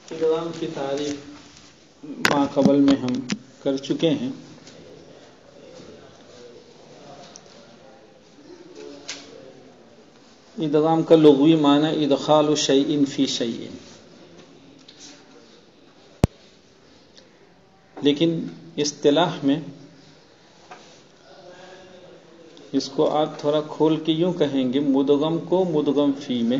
ادغام کی تعریف ما قبل میں ہم کر چکے ہیں. ادغام کا لغوی معنی ادخال شیء فی شیء، لیکن اصطلاح میں اس کو آپ تھوڑا کھول کے یوں کہیں گے، مدغم کو مدغم فی میں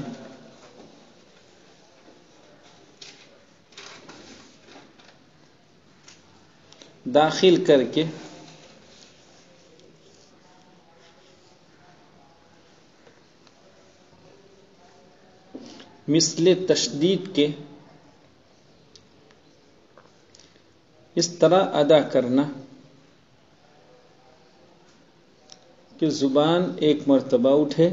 داخل کر کے مثل تشدید کے اس طرح ادا کرنا کہ زبان ایک مرتبہ اٹھے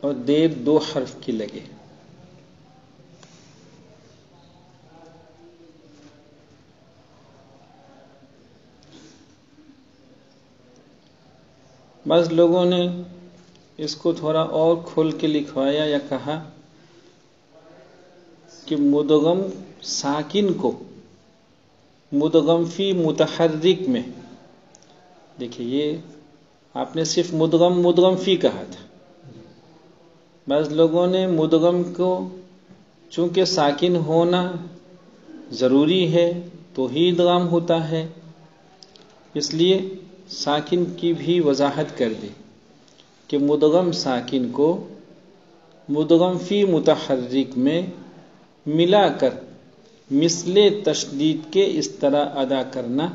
اور دیر دو حرف کی لگے. بعض لوگوں نے اس کو تھوڑا اور کھول کے لکھوایا یا کہا کہ مدغم ساکن کو مدغم فی متحرک میں، دیکھیے یہ آپ نے صرف مدغم فی کہا تھا. بعض لوگوں نے مدغم کو چونکہ ساکن ہونا ضروری ہے تو ہی ادغام ہوتا ہے، اس لیے ساکن کی بھی وضاحت کر دی کہ مدغم ساکن کو مدغم فی متحرک میں ملا کر مثل تشدید کے اس طرح ادا کرنا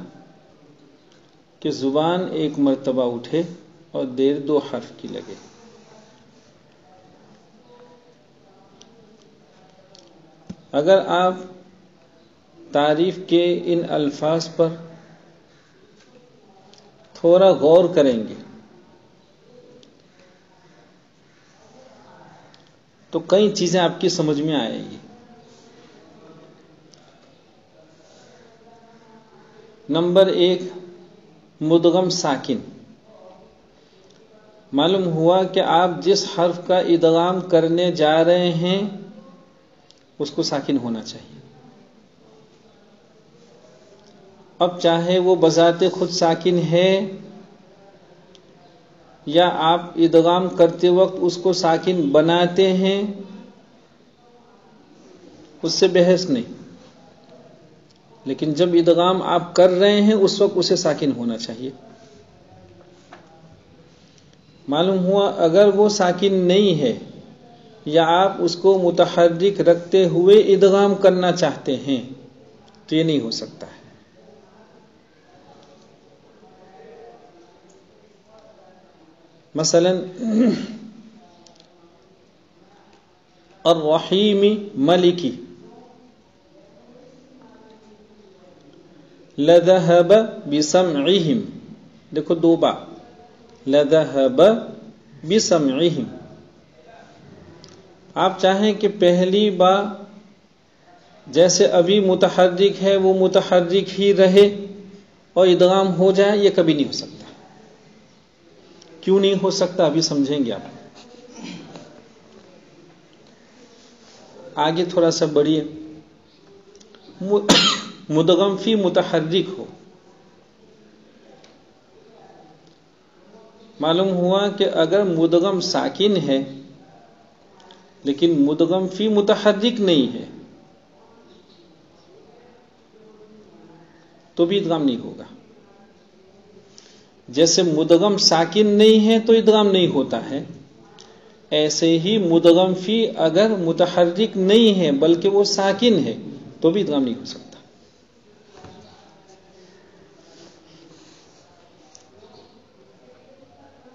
کہ زبان ایک مرتبہ اٹھے اور دیر دو حرف کی لگے. اگر آپ تعریف کے ان الفاظ پر تھوڑا غور کریں گے تو کئی چیزیں آپ کی سمجھ میں آئیں گی. نمبر ایک، مدغم ساکن. معلوم ہوا کہ آپ جس حرف کا ادغام کرنے جا رہے ہیں اس کو ساکن ہونا چاہیے. اب چاہے وہ بذات خود ساکن ہے یا آپ ادغام کرتے وقت اس کو ساکن بناتے ہیں، اس سے بحث نہیں، لیکن جب ادغام آپ کر رہے ہیں اس وقت اسے ساکن ہونا چاہیے. معلوم ہوا اگر وہ ساکن نہیں ہے یا آپ اس کو متحرک رکھتے ہوئے ادغام کرنا چاہتے ہیں تو یہ نہیں ہو سکتا ہے. مثلا الرحیم ملکی، لذهب بسمعہم، دیکھو دو با، لذهب بسمعہم. آپ چاہیں کہ پہلی با جیسے ابھی متحرک ہے وہ متحرک ہی رہے اور ادغام ہو جائے، یہ کبھی نہیں ہو سکتا. کیوں نہیں ہو سکتا ابھی سمجھیں گے آپ. آگے تھوڑا سا بڑھیے. مدغم فی متحرک ہو، معلوم ہوا کہ اگر مدغم ساکن ہے لیکن مدغم فی متحرک نہیں ہے تو بھی ادغام نہیں ہوگا. جیسے مدغم ساکن نہیں ہے تو ادغام نہیں ہوتا ہے، ایسے ہی مدغم فی اگر متحرک نہیں ہے بلکہ وہ ساکن ہے تو بھی ادغام نہیں ہو سکتا.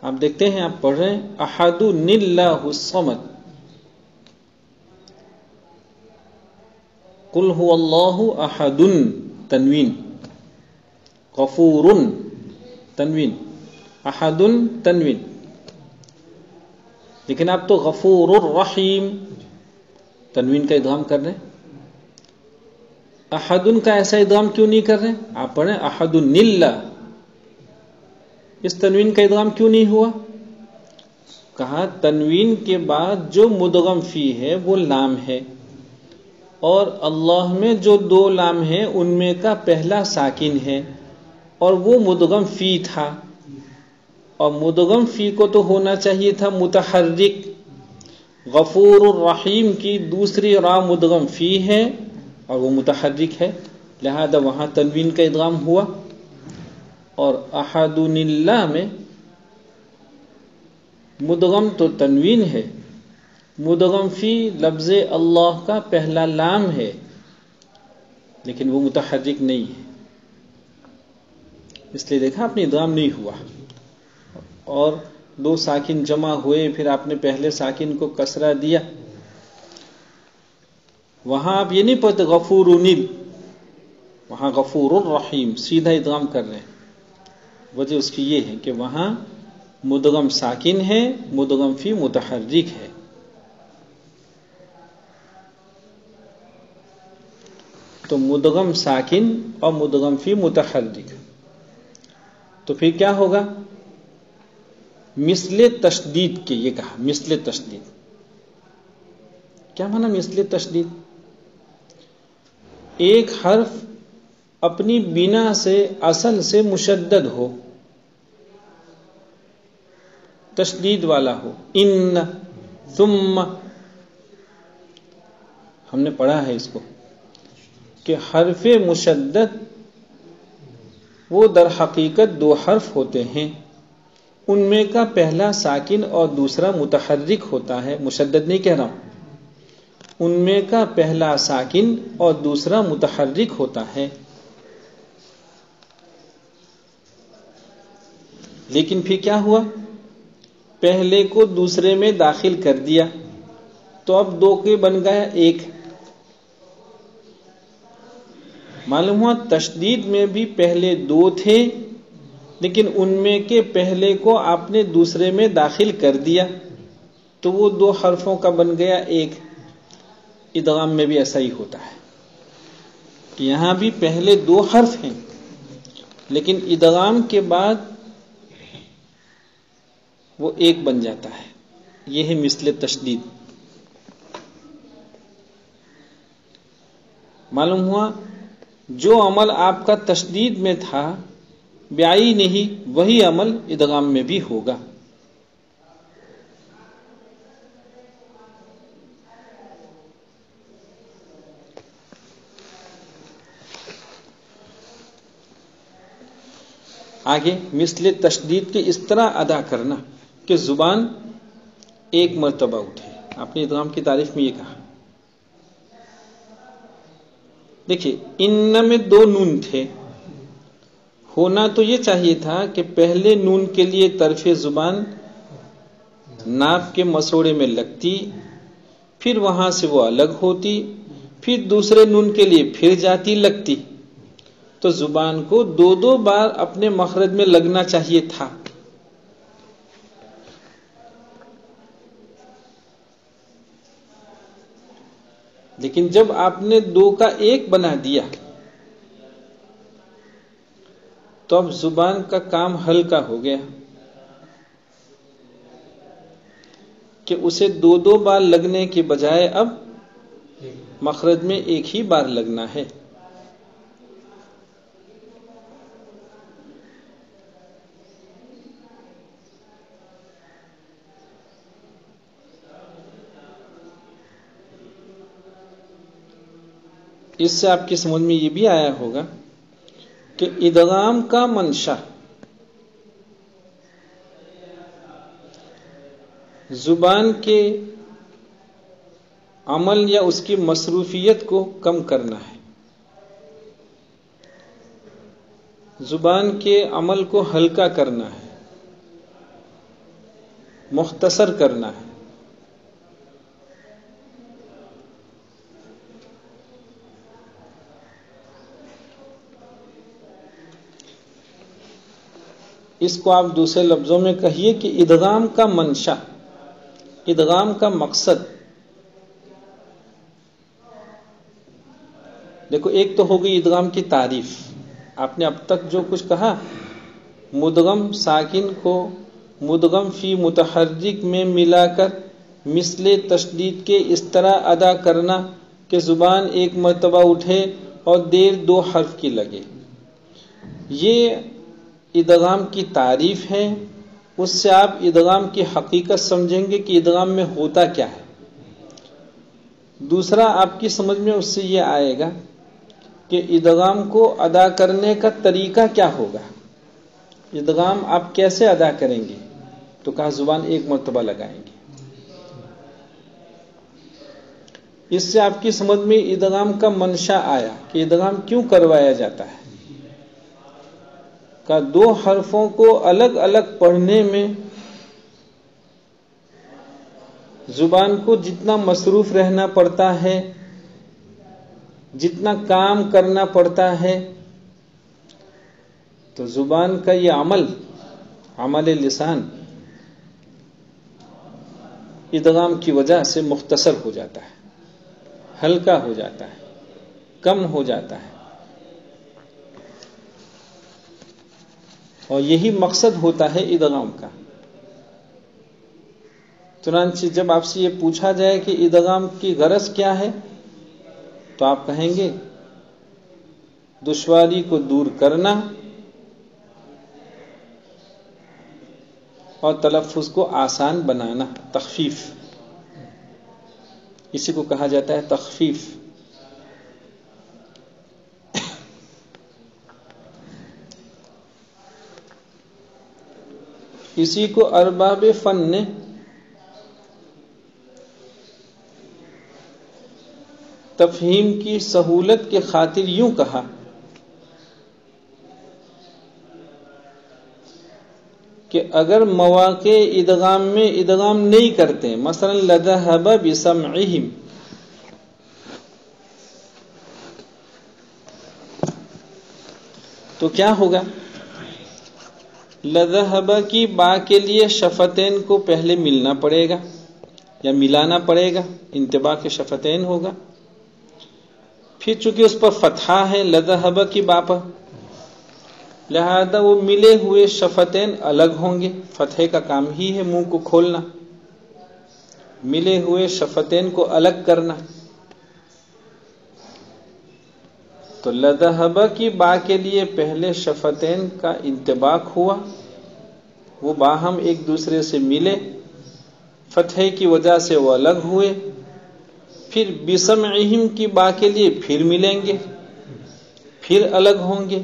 آپ دیکھتے ہیں، آپ پڑھ رہے ہیں احد اللہ الصمد، قل هو اللہ احد، تنوین، غفور تنوین، احد تنوین. لیکن آپ تو غفور الرحیم تنوین کا ادغام کر رہے ہیں. احد کا ایسا ادغام کیوں نہیں کر رہے؟ آپ پڑھیں احد اللہ، اس تنوین کا ادغام کیوں نہیں ہوا؟ کہا تنوین کے بعد جو مدغم فی ہے وہ لام ہے، اور اللہ میں جو دو لام ہیں ان میں کا پہلا ساکن ہے اور وہ مدغم فی تھا، اور مدغم فی کو تو ہونا چاہیے تھا متحرک۔ غفور الرحیم کی دوسری را مدغم فی ہے اور وہ متحرک ہے، لہذا وہاں تنوین کا ادغام ہوا۔ اور احد اللہ میں مدغم تو تنوین ہے، مدغم فی لفظ اللہ کا پہلا لام ہے لیکن وہ متحرک نہیں ہے، اس لیے دیکھا آپ نے ادغام نہیں ہوا۔ اور دو ساکن جمع ہوئے، پھر آپ نے پہلے ساکن کو کسرہ دیا، وہاں آپ یہ نہیں پڑھتے غفور نیل، وہاں غفور الرحیم سیدھا ادغام کر رہے ہیں۔ وجہ اس کی یہ ہے کہ وہاں مدغم ساکن ہے، مدغم فی متحرک ہے۔ تو مدغم ساکن اور مدغم فی متحرک، تو پھر کیا ہوگا؟ مثل تشدید کے، یہ کہا مثل تشدید، کیا مانا مثل تشدید؟ ایک حرف اپنی بنا سے اصل سے مشدد ہو، تشدید والا ہو، ان ثم، ہم نے پڑھا ہے اس کو کہ حرف مشدد وہ در حقیقت دو حرف ہوتے ہیں، ان میں کا پہلا ساکن اور دوسرا متحرک ہوتا ہے، مشدد نہیں کہہ رہا ہوں، ان میں کا پہلا ساکن اور دوسرا متحرک ہوتا ہے۔ لیکن پھر کیا ہوا؟ پہلے کو دوسرے میں داخل کر دیا تو اب دو کے بن گیا ایک۔ معلوم ہوا تشدید میں بھی پہلے دو تھے لیکن ان میں کے پہلے کو آپ نے دوسرے میں داخل کر دیا تو وہ دو حرفوں کا بن گیا ایک۔ ادغام میں بھی ایسا ہی ہوتا ہے کہ یہاں بھی پہلے دو حرف ہیں لیکن ادغام کے بعد وہ ایک بن جاتا ہے، یہ ہے مثل تشدید۔ معلوم ہوا جو عمل آپ کا تشدید میں تھا بیائی نہیں، وہی عمل ادغام میں بھی ہوگا۔ آگے مثل تشدید کے اس طرح ادا کرنا کہ زبان ایک مرتبہ اٹھے۔ آپ نے ادغام کی تعریف میں یہ کہا، دیکھیے ان میں دو نون تھے، ہونا تو یہ چاہیے تھا کہ پہلے نون کے لیے طرف زبان ناف کے مسوڑے میں لگتی، پھر وہاں سے وہ الگ ہوتی، پھر دوسرے نون کے لیے پھر جاتی لگتی، تو زبان کو دو دو بار اپنے مخرج میں لگنا چاہیے تھا۔ لیکن جب آپ نے دو کا ایک بنا دیا تو اب زبان کا کام ہلکا ہو گیا کہ اسے دو دو بار لگنے کے بجائے اب مخرج میں ایک ہی بار لگنا ہے۔ اس سے آپ کی سمجھ میں یہ بھی آیا ہوگا کہ ادغام کا منشا زبان کے عمل یا اس کی مصروفیت کو کم کرنا ہے، زبان کے عمل کو ہلکا کرنا ہے، مختصر کرنا ہے۔ اس کو آپ دوسرے لفظوں میں کہیے کہ ادغام کا منشا، ادغام کا مقصد، دیکھو ایک تو ہو گئی ادغام کی تعریف، آپ نے اب تک جو کچھ کہا مدغم ساکن کو مدغم فی متحرک میں ملا کر مثل تشدید کے اس طرح ادا کرنا کہ زبان ایک مرتبہ اٹھے اور دیر دو حرف کی لگے. یہ ادغام کی تعریف ہے. اس سے آپ ادغام کی حقیقت سمجھیں گے کہ ادغام میں ہوتا کیا ہے. دوسرا آپ کی سمجھ میں اس سے یہ آئے گا کہ ادغام کو ادا کرنے کا طریقہ کیا ہوگا. ادغام آپ کیسے ادا کریں گے؟ تو کہا زبان ایک مرتبہ لگائیں گے. اس سے آپ کی سمجھ میں ادغام کا منشا آیا کہ ادغام کیوں کروایا جاتا ہے. کہ دو حرفوں کو الگ الگ پڑھنے میں زبان کو جتنا مصروف رہنا پڑتا ہے، جتنا کام کرنا پڑتا ہے، تو زبان کا یہ عمل لسان ادغام کی وجہ سے مختصر ہو جاتا ہے، ہلکا ہو جاتا ہے، کم ہو جاتا ہے. اور یہی مقصد ہوتا ہے ادغام کا. چنانچہ جب آپ سے یہ پوچھا جائے کہ ادغام کی غرض کیا ہے تو آپ کہیں گے دشواری کو دور کرنا اور تلفظ کو آسان بنانا، تخفیف. اسی کو کہا جاتا ہے تخفیف. اسی کو ارباب فن نے تفہیم کی سہولت کے خاطر یوں کہا کہ اگر مواقع ادغام میں ادغام نہیں کرتے، مثلا لذهب بسمعهم، تو کیا ہوگا؟ لذهب کی با کے لیے شفتین کو پہلے ملنا پڑے گا یا ملانا پڑے گا، انتباہ کے شفتین ہوگا. پھر چونکہ اس پر فتحہ ہے لذهب کی با پر، لہذا وہ ملے ہوئے شفتین الگ ہوں گے. فتحے کا کام ہی ہے منہ کو کھولنا، ملے ہوئے شفتین کو الگ کرنا. تو لذهب کی با کے لیے پہلے شفتین کا انطباق ہوا، وہ باہم ایک دوسرے سے ملے، فتحے کی وجہ سے وہ الگ ہوئے. پھر بسمعہم کی با کے لیے پھر ملیں گے، پھر الگ ہوں گے.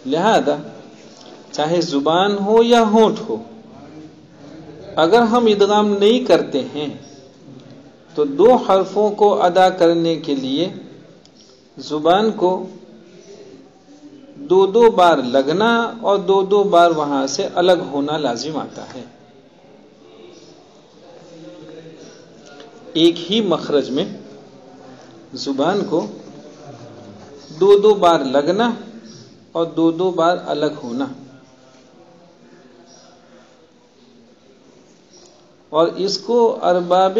لہذا چاہے زبان ہو یا ہونٹ ہو، اگر ہم ادغام نہیں کرتے ہیں تو دو حرفوں کو ادا کرنے کے لیے زبان کو دو دو بار لگنا اور دو دو بار وہاں سے الگ ہونا لازم آتا ہے. ایک ہی مخرج میں زبان کو دو دو بار لگنا اور دو دو بار الگ ہونا. اور اس کو ارباب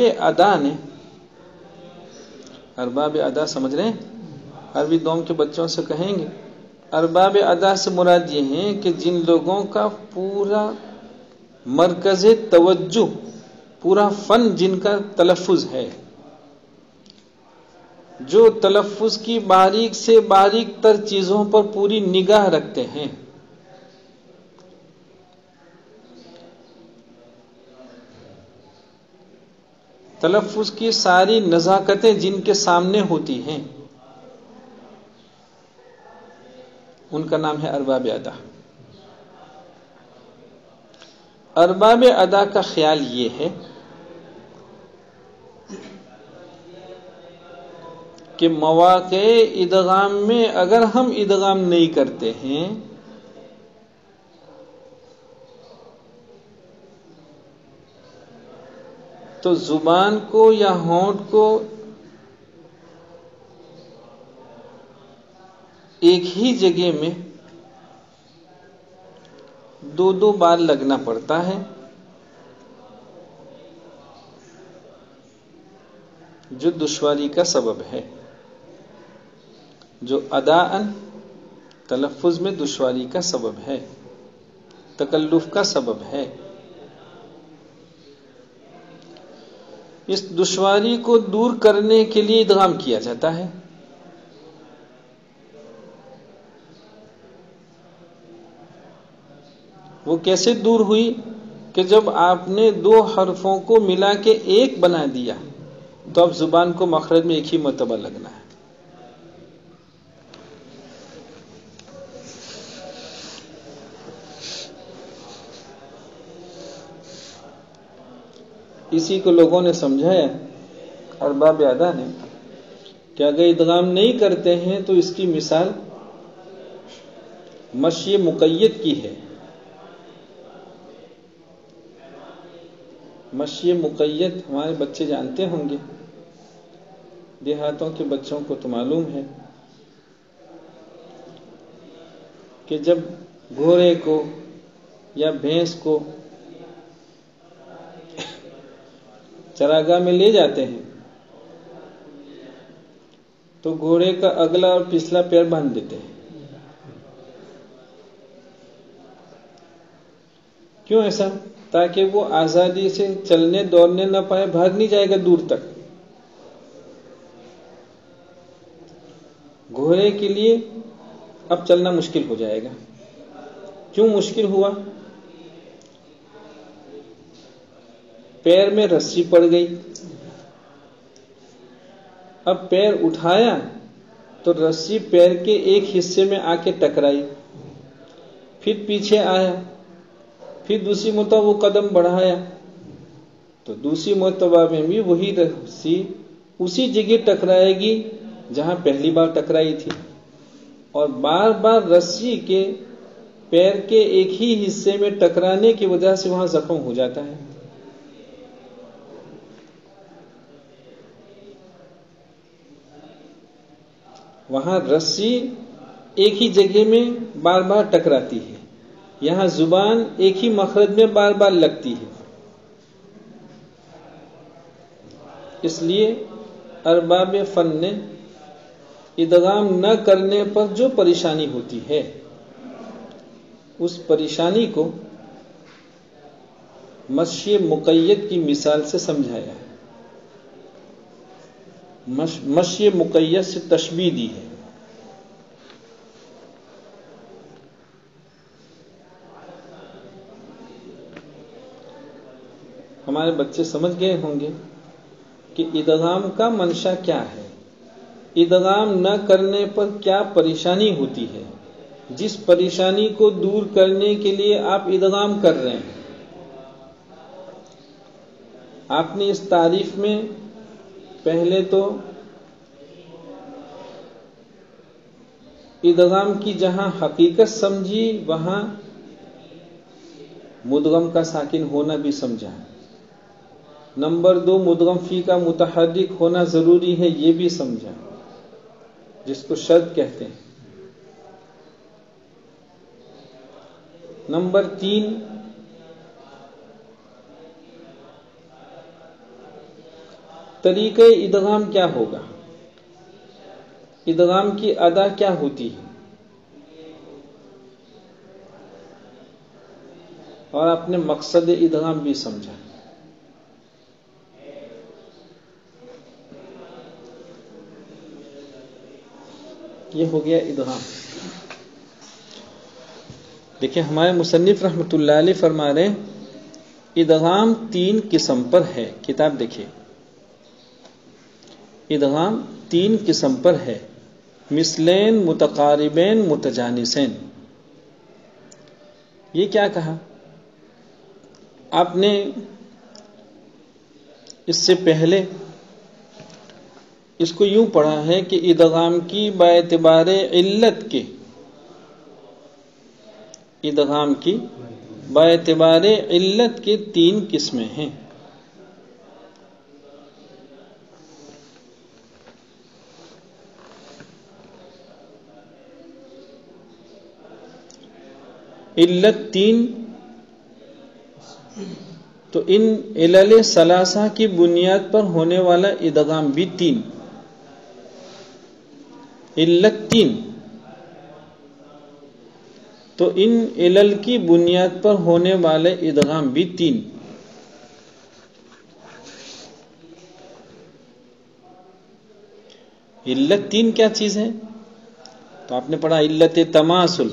ادا سمجھ رہے ہیں؟ عربی دوم کے بچوں سے کہیں گے ارباب ادا سے مراد یہ ہیں کہ جن لوگوں کا پورا مرکز توجہ، پورا فن جن کا تلفظ ہے، جو تلفظ کی باریک سے باریک تر چیزوں پر پوری نگاہ رکھتے ہیں. تلفظ کی ساری نزاکتیں جن کے سامنے ہوتی ہیں، ان کا نام ہے ارباب ادا. ارباب ادا کا خیال یہ ہے کہ مواقع ادغام میں اگر ہم ادغام نہیں کرتے ہیں تو زبان کو یا ہونٹ کو ایک ہی جگہ میں دو دو بار لگنا پڑتا ہے، جو دشواری کا سبب ہے، جو اداءً تلفظ میں دشواری کا سبب ہے. تکلف کا سبب ہے۔ اس دشواری کو دور کرنے کے لیے ادغام کیا جاتا ہے۔ وہ کیسے دور ہوئی کہ جب آپ نے دو حرفوں کو ملا کے ایک بنا دیا تو اب زبان کو مخرج میں ایک ہی مرتبہ لگنا ہے۔ اسی کو لوگوں نے سمجھایا، ارباب ادا نے، کہ اگر ادغام نہیں کرتے ہیں تو اس کی مثال مشی مقید کی ہے۔ مشی مقید ہمارے بچے جانتے ہوں گے، دیہاتوں کے بچوں کو تو معلوم ہے کہ جب گھوڑے کو یا بھینس کو چراگاہ میں لے جاتے ہیں تو گھوڑے کا اگلا اور پچھلا پیر باندھ دیتے ہیں۔ کیوں ایسا؟ تاکہ وہ آزادی سے چلنے دوڑنے نہ پائے، بھاگ نہیں جائے گا دور تک۔ گھوڑے کے لیے اب چلنا مشکل ہو جائے گا۔ کیوں مشکل ہوا؟ پیر میں رسی پڑ گئی۔ اب پیر اٹھایا تو رسی پیر کے ایک حصے میں آ کے ٹکرائی، پھر پیچھے آیا، پھر دوسری مرتبہ وہ قدم بڑھایا تو دوسری مرتبہ میں بھی وہی رسی اسی جگہ ٹکرائے گی جہاں پہلی بار ٹکرائی تھی، اور بار بار رسی کے پیر کے ایک ہی حصے میں ٹکرانے کی وجہ سے وہاں زخم ہو جاتا ہے۔ وہاں رسی ایک ہی جگہ میں بار بار ٹکراتی ہے، یہاں زبان ایک ہی مخرج میں بار بار لگتی ہے۔ اس لیے ارباب فن نے ادغام نہ کرنے پر جو پریشانی ہوتی ہے اس پریشانی کو مشی مقید کی مثال سے سمجھایا ہے۔ مشی مقید سے تشبیہ دی ہے۔ ہمارے بچے سمجھ گئے ہوں گے کہ ادغام کا منشا کیا ہے، ادغام نہ کرنے پر کیا پریشانی ہوتی ہے، جس پریشانی کو دور کرنے کے لیے آپ ادغام کر رہے ہیں۔ آپ نے اس تعریف میں پہلے تو ادغام کی جہاں حقیقت سمجھی وہاں مدغم کا ساکن ہونا بھی سمجھا۔ نمبر 2، مدغم فی کا متحرک ہونا ضروری ہے، یہ بھی سمجھا، جس کو شرط کہتے ہیں۔ نمبر 3، طریقہ ادغام کیا ہوگا، ادغام کی ادا کیا ہوتی ہے، اور اپنے مقصد ادغام بھی سمجھا۔ یہ ہو گیا ادغام۔ دیکھیں ہمارے مصنف رحمۃ اللہ علیہ فرما رہے ادغام 3 قسم پر ہے۔ کتاب دیکھیں، ادغام 3 قسم پر ہے: مثلین، متقاربین، متجانسین۔ یہ کیا کہا؟ آپ نے اس سے پہلے اس کو یوں پڑھا ہے کہ ادغام کی باعتبار علت کے، ادغام کی باعتبار علت کے 3 قسمیں ہیں۔ علت 3 تو ان علل ثلاثہ کی بنیاد پر ہونے والا ادغام بھی 3۔ علت 3، تو ان علل کی بنیاد پر ہونے والے ادغام بھی 3. علت 3 کیا چیز ہے؟ تو آپ نے پڑھا علت تماثل،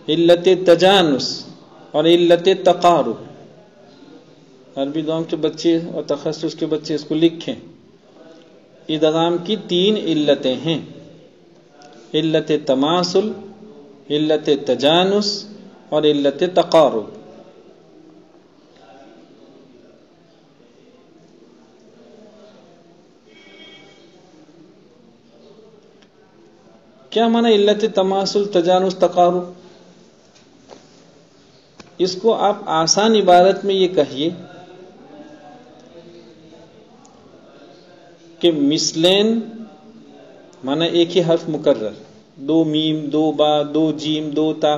علت تجانس اور علت تقارب. عربی دعاؤں کے بچے اور تخصص کے بچے اس کو لکھیں. ادغام کی 3 علتیں ہیں: علت تماثل، علت تجانس اور علت تقارب. کیا معنی علت تماثل، تجانس، تقارب؟ اس کو آپ آسان عبارت میں یہ کہیے کہ مثلین معنی ایک ہی حرف مکرر، 2 میم، 2 با، 2 جیم، 2 تا،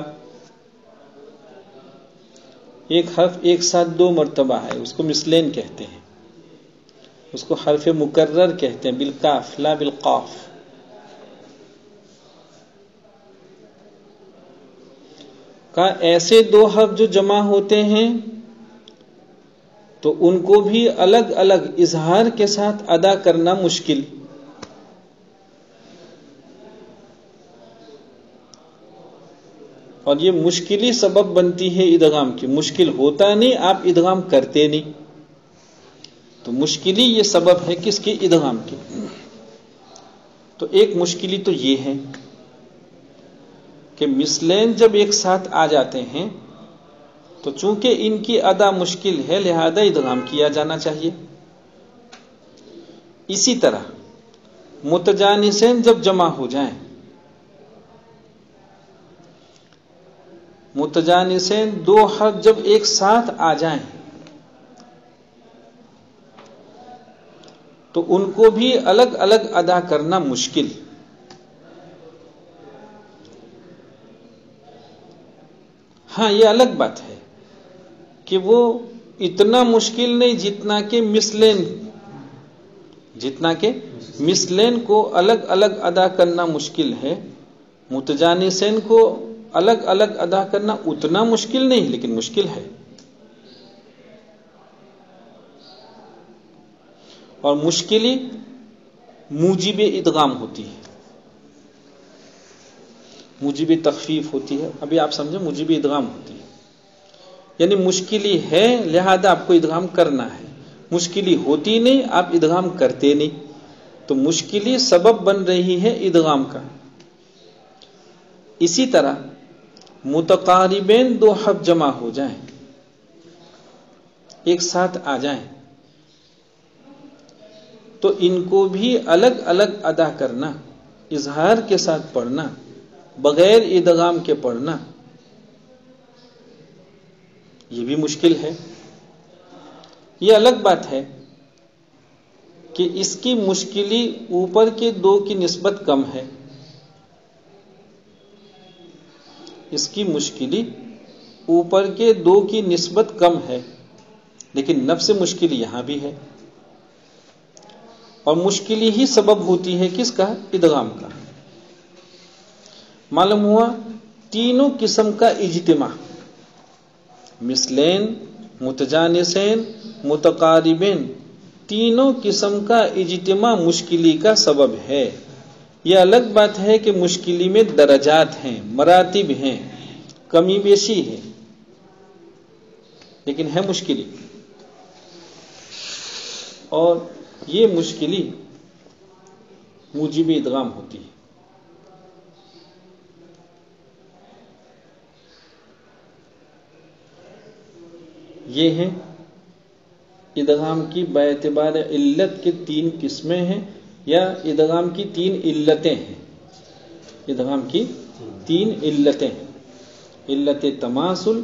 ایک حرف ایک ساتھ 2 مرتبہ ہے، اس کو مثلین کہتے ہیں. اس کو حرف مکرر کہتے ہیں، بالکاف لا بالقاف. کا ایسے 2 حرف جو جمع ہوتے ہیں تو ان کو بھی الگ الگ اظہار کے ساتھ ادا کرنا مشکل. اور یہ مشکلی سبب بنتی ہے ادغام کی. مشکل ہوتا نہیں، آپ ادغام کرتے نہیں، تو مشکلی یہ سبب ہے کس کی؟ ادغام کی. تو ایک مشکلی تو یہ ہے کہ مثلین جب ایک ساتھ آ جاتے ہیں تو چونکہ ان کی ادا مشکل ہے لہذا ادغام کیا جانا چاہیے. اسی طرح متجانسین جب جمع ہو جائیں، متجانسین 2 حرف جب ایک ساتھ آ جائیں تو ان کو بھی الگ الگ ادا کرنا مشکل. ہاں یہ الگ بات ہے کہ وہ اتنا مشکل نہیں جتنا کہ مثلین کو الگ الگ ادا کرنا مشکل ہے. متجانسین کو الگ الگ ادا کرنا اتنا مشکل نہیں، لیکن مشکل ہے. اور مشکلی موجب ادغام ہوتی ہے، موجب تخفیف ہوتی ہے. ابھی آپ سمجھیں، موجب ادغام ہوتی ہے یعنی مشکلی ہے لہذا آپ کو ادغام کرنا ہے. مشکلی ہوتی نہیں، آپ ادغام کرتے نہیں، تو مشکلی سبب بن رہی ہے ادغام کا. اسی طرح متقاربین 2 حرف جمع ہو جائیں، ایک ساتھ آ جائیں تو ان کو بھی الگ الگ ادا کرنا، اظہار کے ساتھ پڑھنا، بغیر ادغام کے پڑھنا، یہ بھی مشکل ہے. یہ الگ بات ہے کہ اس کی مشکلی اوپر کے 2 کی نسبت کم ہے. اس کی مشکلی اوپر کے 2 کی نسبت کم ہے، لیکن نفس مشکلی یہاں بھی ہے. اور مشکلی ہی سبب ہوتی ہے کس کا؟ ادغام کا. معلوم ہوا تینوں قسم کا اجتماع، مثلین، متجانسین، متقاربین، تینوں قسم کا اجتماع مشکلی کا سبب ہے. یہ الگ بات ہے کہ مشکلی میں درجات ہیں، مراتب ہیں، کمی بیشی ہے، لیکن ہے مشکلی. اور یہ مشکلی موجب ادغام ہوتی ہے. یہ ہیں ادغام کی باعتبار علت کے 3 قسمیں ہیں، یا ادغام کی 3 علتیں ہیں. ادغام کی 3 علتیں ہیں: علت تماثل،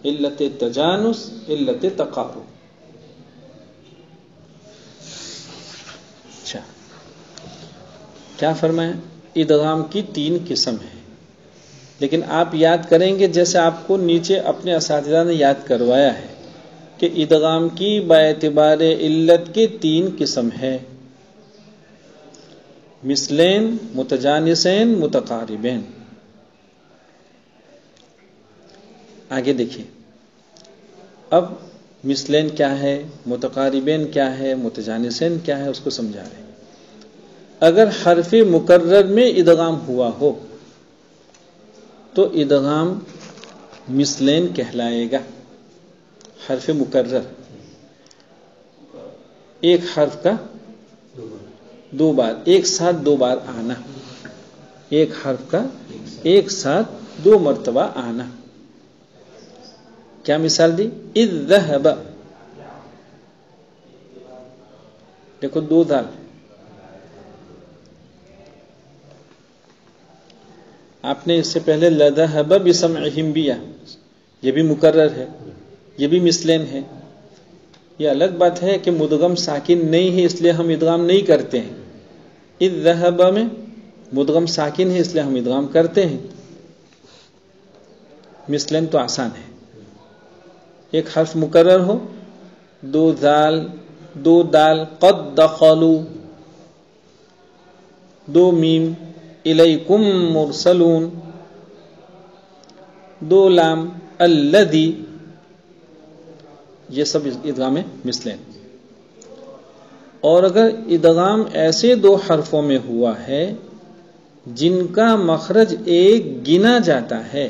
علت تجانس، علت تقارب. اچھا، کیا فرمایا؟ ادغام کی 3 قسم ہیں. لیکن آپ یاد کریں گے جیسے آپ کو نیچے اپنے اساتذہ نے یاد کروایا ہے کہ ادغام کی باعتبار علت کے 3 قسم ہے: مثلین، متجانسین، متقاربین. آگے دیکھیے، اب مثلین کیا ہے، متقاربین کیا ہے، متجانسین کیا ہے، اس کو سمجھا رہے ہیں۔ اگر حرف مکرر میں ادغام ہوا ہو تو ادغام مثلین کہلائے گا۔ حرف مکرر، ایک حرف کا دو بار ایک ساتھ دو بار آنا، ایک حرف کا ایک ساتھ دو مرتبہ آنا۔ کیا مثال دی؟ اذ ذهب، دیکھو دو دال، آپ نے اس سے پہلے لذهب بسمعهم بیا، یہ بھی مکرر ہے، یہ بھی مثلین ہے۔ یہ الگ بات ہے کہ مدغم ساکن نہیں ہے اس لیے ہم ادغام نہیں کرتے ہیں۔ اذ ذهب میں مدغم ساکن ہے اس لیے ہم ادغام کرتے ہیں۔ مثلین تو آسان ہے، ایک حرف مکرر ہو، دو دال قد دخلوا، دو میم الیکم مرسلون، دو لام الذی، یہ سب ادغام مثلین۔ اور اگر ادغام ایسے دو حرفوں میں ہوا ہے جن کا مخرج ایک گنا جاتا ہے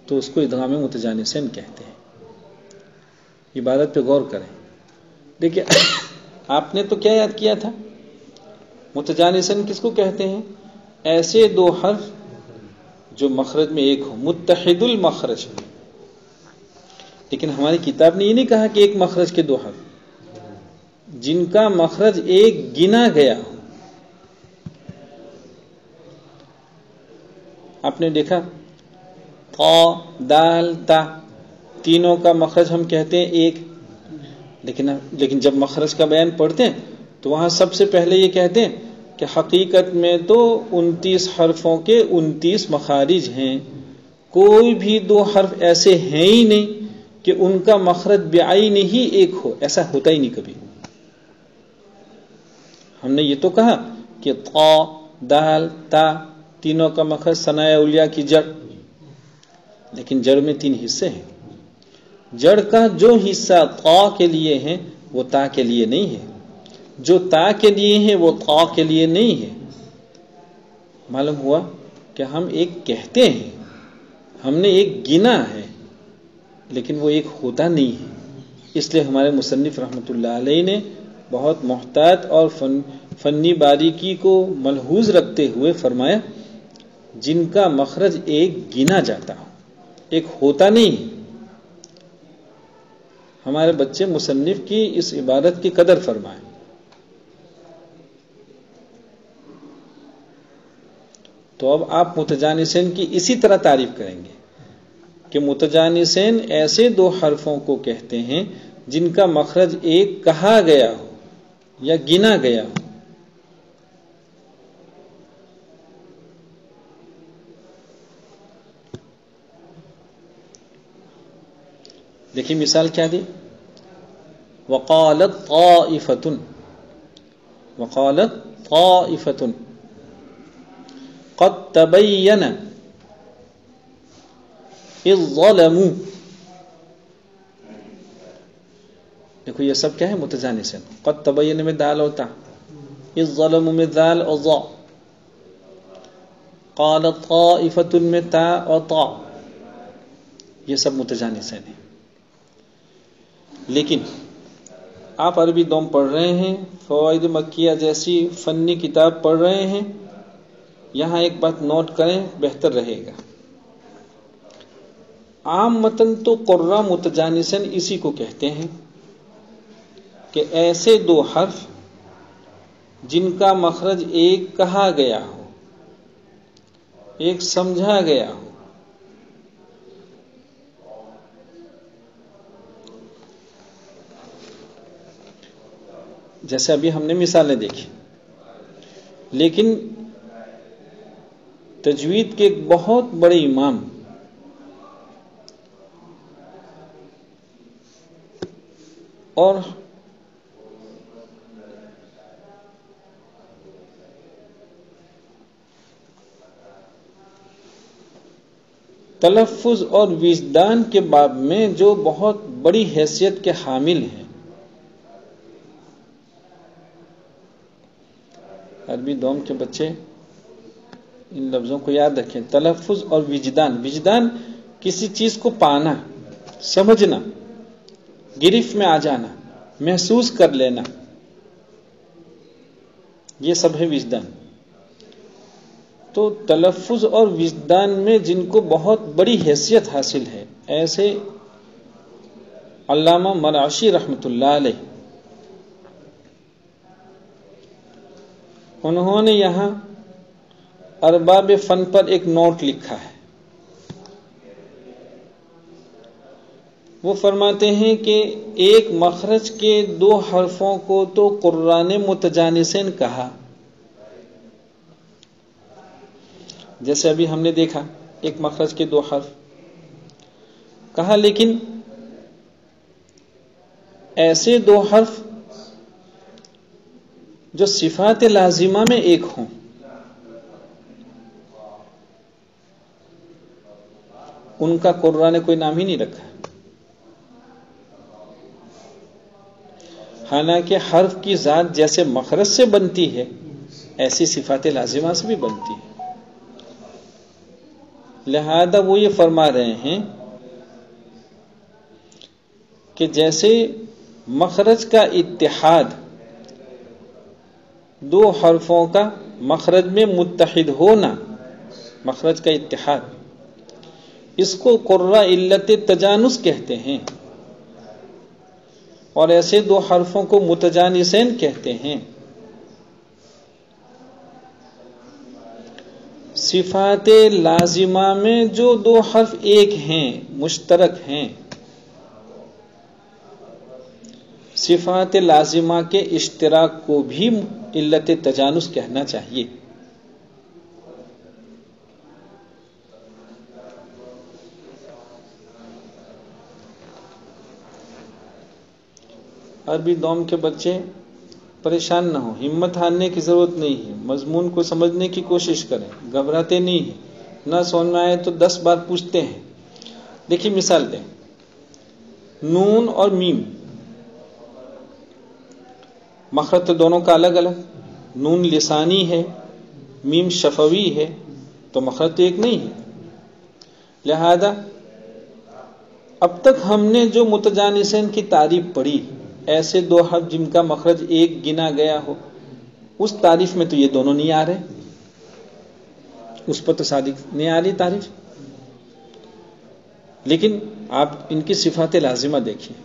تو اس کو ادغام متجانسین کہتے ہیں۔ عبارت پہ غور کریں، دیکھیے آپ نے تو کیا یاد کیا تھا؟ متجانسین کس کو کہتے ہیں؟ ایسے دو حرف جو مخرج میں ایک ہو، متحد المخرج۔ لیکن ہماری کتاب نے یہ نہیں کہا کہ ایک مخرج کے دو حرف، جن کا مخرج ایک گنا گیا ہو۔ آپ نے دیکھا قا دال تا، تینوں کا مخرج ہم کہتے ہیں ایک، لیکن جب مخرج کا بیان پڑھتے ہیں تو وہاں سب سے پہلے یہ کہتے ہیں کہ حقیقت میں تو 29 حرفوں کے 29 مخارج ہیں، کوئی بھی دو حرف ایسے ہیں ہی نہیں کہ ان کا مخرج بعین ہی ایک ہو، ایسا ہوتا ہی نہیں کبھی۔ ہم نے یہ تو کہا کہ قا دال تا تینوں کا مخرج ثنایا اولیاء کی جڑ، لیکن جڑ میں 3 حصے ہیں، جڑ کا جو حصہ قا کے لیے ہے وہ تا کے لیے نہیں ہے، جو تا کے لیے ہے وہ قا کے لیے نہیں ہے۔ معلوم ہوا کہ ہم ایک کہتے ہیں، ہم نے ایک گنا ہے، لیکن وہ ایک ہوتا نہیں ہے۔ اس لیے ہمارے مصنف رحمۃ اللہ علیہ نے بہت محتاط اور فنی باریکی کو ملحوظ رکھتے ہوئے فرمایا جن کا مخرج ایک گنا جاتا ہو، ایک ہوتا نہیں ہے۔ ہمارے بچے مصنف کی اس عبارت کی قدر فرمائیں۔ تو اب آپ متجانسین کی اسی طرح تعریف کریں گے کہ متجانسین ایسے دو حرفوں کو کہتے ہیں جن کا مخرج ایک کہا گیا ہو یا گنا گیا ہو۔ دیکھیے مثال کیا دی؟ وقالت طائفۃ، وقالت طائفۃ قد تبین اذ ظلموا، دیکھو یہ سب کیا ہے؟ متجانسین۔ قد تبین میں دال ہوتا، اذ ظلموا میں دال اور ضا، قالت طائفۃ میں تا اور طا، یہ سب متجانسین ہیں۔ لیکن آپ عربی دوم پڑھ رہے ہیں، فوائد مکیہ جیسی فنی کتاب پڑھ رہے ہیں، یہاں ایک بات نوٹ کریں، بہتر رہے گا۔ عام متن تو قرہ متجانسین اسی کو کہتے ہیں کہ ایسے دو حرف جن کا مخرج ایک کہا گیا ہو، ایک سمجھا گیا ہو۔ جیسے ابھی ہم نے مثالیں دیکھی، لیکن تجوید کے ایک بہت بڑے امام اور تلفظ اور وجدان کے باب میں جو بہت بڑی حیثیت کے حامل ہیں. عربی دوم کے بچے ان لفظوں کو یاد رکھیں. تلفظ اور وجدان. وجدان کسی چیز کو پانا، سمجھنا، گرفت میں آ جانا، محسوس کر لینا، یہ سب ہے وجدان. تو تلفظ اور وجدان میں جن کو بہت بڑی حیثیت حاصل ہے، ایسے علامہ مرعشی رحمۃ اللہ علیہ، انہوں نے یہاں ارباب فن پر ایک نوٹ لکھا ہے. وہ فرماتے ہیں کہ ایک مخرج کے 2 حرفوں کو تو قرآن نے متجانسین کہا. جیسے ابھی ہم نے دیکھا ایک مخرج کے 2 حرف کہا، لیکن ایسے 2 حرف جو صفات لازمہ میں ایک ہوں، ان کا قرآن نے کوئی نام ہی نہیں رکھا. حالانکہ حرف کی ذات جیسے مخرج سے بنتی ہے، ایسی صفات لازمہ سے بھی بنتی ہے. لہذا وہ یہ فرما رہے ہیں کہ جیسے مخرج کا اتحاد 2 حرفوں کا مخرج میں متحد ہونا، مخرج کا اتحاد، اس کو قرہ علت تجانس کہتے ہیں، اور ایسے 2 حرفوں کو متجانسین کہتے ہیں. صفات لازمہ میں جو 2 حرف ایک ہیں، مشترک ہیں، صفات لازمہ کے اشتراک کو بھی علت تجانس کہنا چاہیے. عربی دوم کے بچے پریشان نہ ہوں، ہمت ہارنے کی ضرورت نہیں ہے. مضمون کو سمجھنے کی کوشش کریں، گھبراتے نہیں ہیں. نہ سمجھ میں آئے تو 10 بار پوچھتے ہیں. دیکھیے مثال دیں، نون اور میم، مخرج تو دونوں کا الگ الگ. نون لسانی ہے، میم شفوی ہے، تو مخرج تو ایک نہیں ہے. لہذا اب تک ہم نے جو متجانسین کی تعریف پڑھی، ایسے 2 حرف جن کا مخرج ایک گنا گیا ہو، اس تعریف میں تو یہ دونوں نہیں آ رہے، اس پر تو صادق نہیں آ رہی تعریف. لیکن آپ ان کی صفات لازمہ دیکھیں،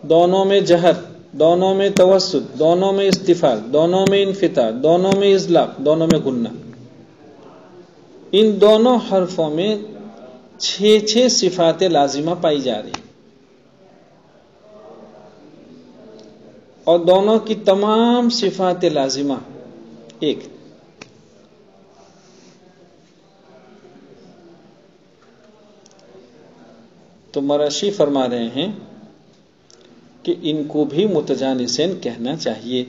دونوں میں جہر، دونوں میں توسط، دونوں میں استفال، دونوں میں انفتاح، دونوں میں اطلاق، دونوں میں غنہ. ان دونوں حرفوں میں 6 صفات لازمہ پائی جا رہی، اور دونوں کی تمام صفات لازمہ ایک. تو مرعشی فرما رہے ہیں کہ ان کو بھی متجانسین کہنا چاہیے.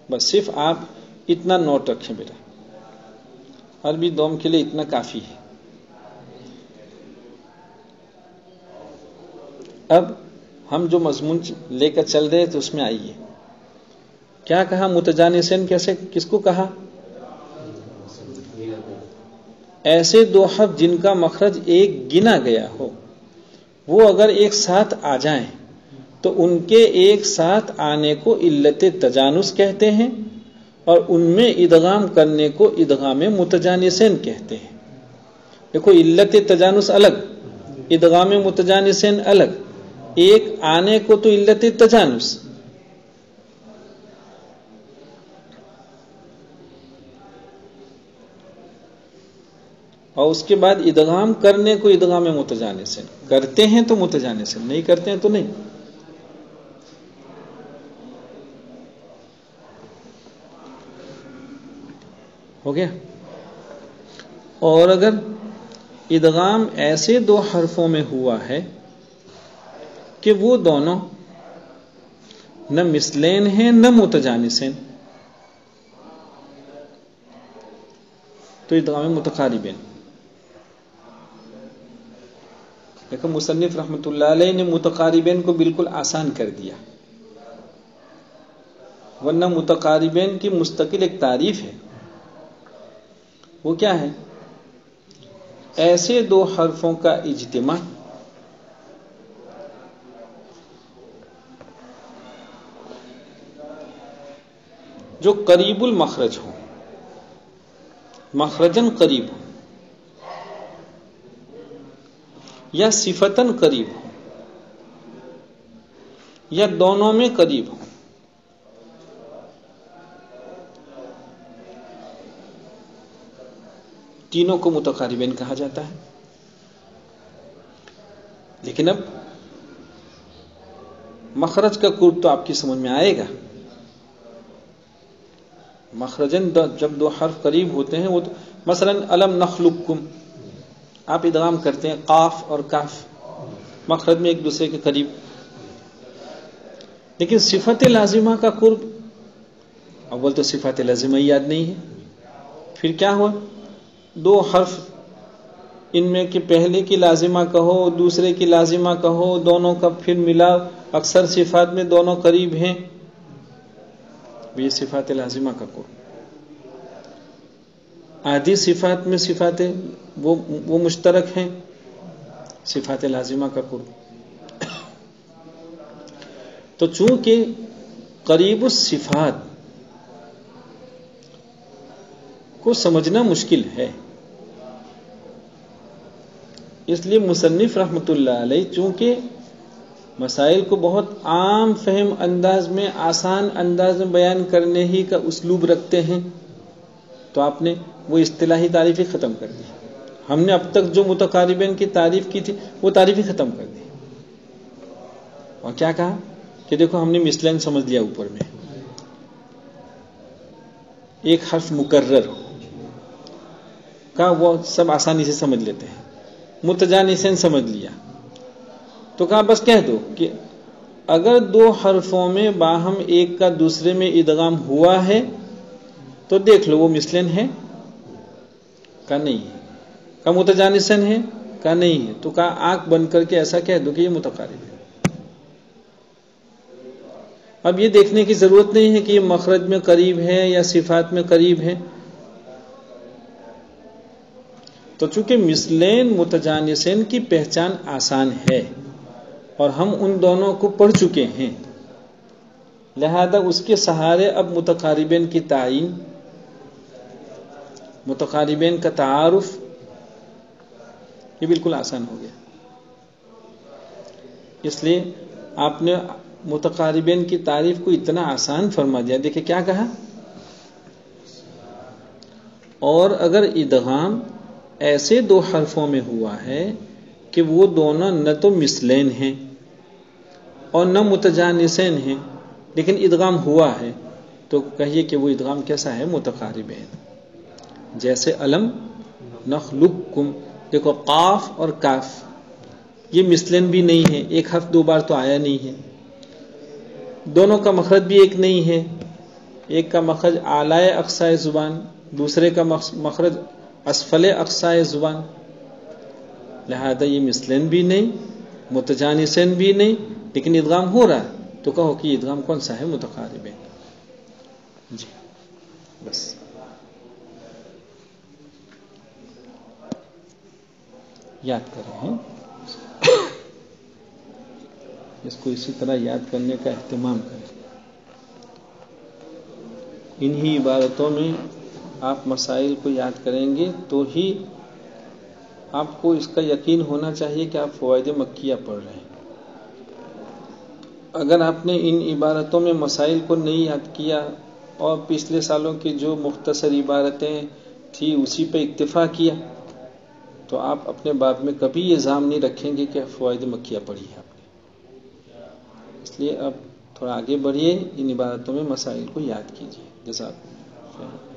بس صرف آپ اتنا نوٹ رکھیں بیٹا، عربی دوم کے لیے اتنا کافی ہے. اب ہم جو مضمون لے کر چل رہے تھے اس میں آئیے. کیا کہا؟ متجانسین کیسے، کس کو کہا؟ ایسے 2 حرف جن کا مخرج ایک گنا گیا ہو، وہ اگر ایک ساتھ آ جائیں تو ان کے ایک ساتھ آنے کو علت تجانس کہتے ہیں، اور ان میں ادغام کرنے کو ادغام متجانسین کہتے ہیں. دیکھو، علت تجانس الگ، ادغام متجانسین الگ. ایک آنے کو تو علت تجانس، اور اس کے بعد ادغام کرنے کو ادغام متجانسین. کرتے ہیں تو متجانسین، نہیں کرتے ہیں تو نہیں. ہو گیا. اور اگر ادغام ایسے 2 حرفوں میں ہوا ہے کہ وہ دونوں نہ مثلین ہیں نہ متجانسین، تو ادغام متقاربین. لیکن مصنف رحمۃ اللہ علیہ نے متقاربین کو بالکل آسان کر دیا، ورنہ متقاربین کی مستقل ایک تعریف ہے. وہ کیا ہے؟ ایسے دو حرفوں کا اجتماع جو قریب المخرج ہو، مخرجن قریب ہو یا صفتن قریب ہو یا دونوں میں قریب ہو. تینوں کو متقاربین کہا جاتا ہے. لیکن اب مخرج کا قرب تو آپ کی سمجھ میں آئے گا. مخرجن جب دو حرف قریب ہوتے ہیں، وہ تو مثلا الم نخلقکم آپ ادغام کرتے ہیں قاف اور کاف، مخرج میں ایک دوسرے کے قریب. لیکن صفت لازمہ کا قرب، اول تو صفت لازمہ یاد نہیں ہے، پھر کیا ہوا؟ دو حرف ان میں کہ پہلے کی لازمہ کہو دوسرے کی لازمہ کہو، دونوں کا پھر ملا، اکثر صفات میں دونوں قریب ہیں، یہ صفات لازمہ کا قرب. آدھی صفات میں صفات وہ مشترک ہیں، صفات لازمہ کا قرب. تو چونکہ قریب الصفات کو سمجھنا مشکل ہے، اس لیے مصنف رحمۃ اللہ علیہ چونکہ مسائل کو بہت عام فہم انداز میں، آسان انداز میں بیان کرنے ہی کا اسلوب رکھتے ہیں، تو آپ نے وہ اصطلاحی تعریف ہی ختم کر دی. ہم نے اب تک جو متقاربین کی تعریف کی تھی وہ تعریف ہی ختم کر دی، اور کیا کہا کہ دیکھو ہم نے مثلین سمجھ لیا، اوپر میں ایک حرف مکرر کا وہ سب آسانی سے سمجھ لیتے ہیں. متجانسین سمجھ لیا تو کہا بس کہہ دو کہ اگر دو حرفوں میں باہم ایک کا دوسرے میں ادغام ہوا ہے تو دیکھ لو وہ مثلین ہے کا نہیں ہے، کا متجانسین ہے کا نہیں ہے، تو کہا آنکھ بند کر کے ایسا کہہ دو کہ یہ متقارب ہے. اب یہ دیکھنے کی ضرورت نہیں ہے کہ یہ مخرج میں قریب ہے یا صفات میں قریب ہے. تو چونکہ مثلین متجانسین کی پہچان آسان ہے اور ہم ان دونوں کو پڑھ چکے ہیں، لہذا اس کے سہارے اب متقاربین کی تعین، متقاربین کا تعارف یہ بالکل آسان ہو گیا. اس لیے آپ نے متقاربین کی تعریف کو اتنا آسان فرما دیا. دیکھیں کیا کہا، اور اگر ادغام ایسے دو حرفوں میں ہوا ہے کہ وہ دونوں نہ تو مثلین ہیں اور نہ متجانسین ہیں، لیکن ادغام ہوا ہے، تو کہیے کہ وہ ادغام کیسا ہے؟ متقاربین. جیسے الم نخلقکم، دیکھو قاف اور کاف یہ مثلین بھی نہیں ہے، ایک حرف دو بار تو آیا نہیں ہے، دونوں کا مخرج بھی ایک نہیں ہے، ایک کا مخرج اعلی اقصائے زبان، دوسرے کا مخرج اسفل اقصائے زبان، لہذا یہ مثلین بھی نہیں متجانسین بھی نہیں، لیکن ادغام ہو رہا ہے، تو کہو کہ ادغام کون سا ہے؟ متقاربین. جی بس. یاد کر رہے ہیں، اس کو اسی طرح یاد کرنے کا اہتمام کریں. انہی عبارتوں میں آپ مسائل کو یاد کریں گے تو ہی آپ کو اس کا یقین ہونا چاہیے کہ آپ فوائد مکیہ پڑھ رہے ہیں. اگر آپ نے ان عبارتوں میں مسائل کو نہیں یاد کیا اور پچھلے سالوں کی جو مختصر عبارتیں تھی اسی پہ اکتفا کیا تو آپ اپنے باب میں کبھی یہ الزام نہیں رکھیں گے کہ فوائد مکیہ پڑھی ہے آپ نے. اس لیے اب تھوڑا آگے بڑھیے، ان عبارتوں میں مسائل کو یاد کیجیے. جزاک اللہ.